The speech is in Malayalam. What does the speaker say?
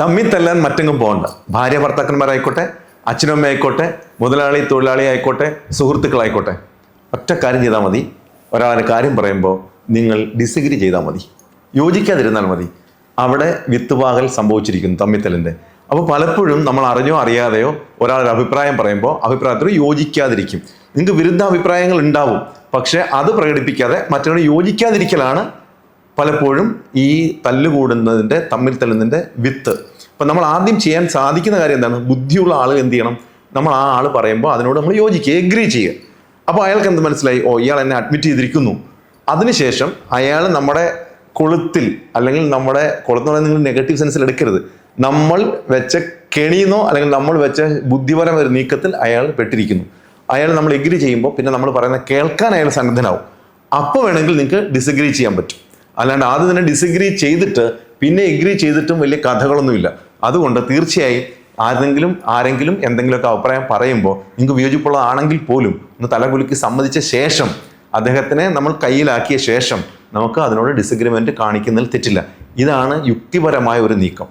തമ്മിൽ തല്ലാൻ മറ്റെങ്ങും പോകണ്ട. ഭാര്യ ഭർത്താക്കന്മാരായിക്കോട്ടെ, അച്ഛനമ്മ ആയിക്കോട്ടെ, മുതലാളി തൊഴിലാളി ആയിക്കോട്ടെ, സുഹൃത്തുക്കളായിക്കോട്ടെ, ഒറ്റ കാര്യം ചെയ്താൽ മതി. ഒരാളെ കാര്യം പറയുമ്പോൾ നിങ്ങൾ ഡിസഗ്രി ചെയ്താൽ മതി, യോജിക്കാതിരുന്നാൽ മതി. അവിടെ വിത്തുപാകൽ സംഭവിച്ചിരിക്കുന്നു തമ്മിത്തലിൻ്റെ. അപ്പോൾ പലപ്പോഴും നമ്മൾ അറിഞ്ഞോ അറിയാതെയോ ഒരാളൊരു അഭിപ്രായം പറയുമ്പോൾ അഭിപ്രായത്തിൽ യോജിക്കാതിരിക്കും. നിങ്ങൾക്ക് വിരുദ്ധ അഭിപ്രായങ്ങൾ ഉണ്ടാവും, പക്ഷെ അത് പ്രകടിപ്പിക്കാതെ മറ്റൊരാൾ യോജിക്കാതിരിക്കലാണ് പലപ്പോഴും ഈ തല്ലുകൂടുന്നതിൻ്റെ തമ്മിൽ തല്ലുന്നതിൻ്റെ വിത്ത്. അപ്പം നമ്മൾ ആദ്യം ചെയ്യാൻ സാധിക്കുന്ന കാര്യം എന്താണ്? ബുദ്ധിയുള്ള ആൾ എന്ത് ചെയ്യണം? നമ്മൾ ആ ആൾ പറയുമ്പോൾ അതിനോട് നമ്മൾ യോജിക്കുക, എഗ്രി ചെയ്യുക. അപ്പോൾ അയാൾക്ക് എന്ത് മനസ്സിലായി? ഓ, ഇയാൾ എന്നെ അഡ്മിറ്റ് ചെയ്തിരിക്കുന്നു. അതിനുശേഷം അയാൾ നമ്മുടെ കൊളുത്തിൽ, അല്ലെങ്കിൽ നമ്മുടെ കൊളുത്തെന്ന് നിങ്ങൾ നെഗറ്റീവ് സെൻസിൽ എടുക്കരുത്, നമ്മൾ വെച്ച കെണിയെന്നോ അല്ലെങ്കിൽ നമ്മൾ വെച്ച ബുദ്ധിപരമായ ഒരു നീക്കത്തിൽ അയാൾ പെട്ടിരിക്കുന്നു. അയാൾ നമ്മൾ എഗ്രി ചെയ്യുമ്പോൾ പിന്നെ നമ്മൾ പറയുന്നത് കേൾക്കാൻ അയാൾ സന്നദ്ധനാവും. അപ്പോൾ വേണമെങ്കിൽ നിങ്ങൾക്ക് ഡിസഗ്രി ചെയ്യാൻ പറ്റും. അല്ലാണ്ട് ആദ്യം തന്നെ ഡിസഗ്രി ചെയ്തിട്ട് പിന്നെ എഗ്രി ചെയ്തിട്ടും വലിയ കഥകളൊന്നുമില്ല. അതുകൊണ്ട് തീർച്ചയായും ആരെങ്കിലും എന്തെങ്കിലുമൊക്കെ അഭിപ്രായം പറയുമ്പോൾ നിങ്ങൾക്ക് വിയോജിപ്പുള്ളതാണെങ്കിൽ പോലും ഒന്ന് തലകുലുക്കി സമ്മതിച്ച ശേഷം, അദ്ദേഹത്തിനെ നമ്മൾ കയ്യിലാക്കിയ ശേഷം നമുക്ക് അതിനോട് ഡിസഗ്രിമെന്റ് കാണിക്കുന്നതിൽ തെറ്റില്ല. ഇതാണ് യുക്തിപരമായ ഒരു നീക്കം.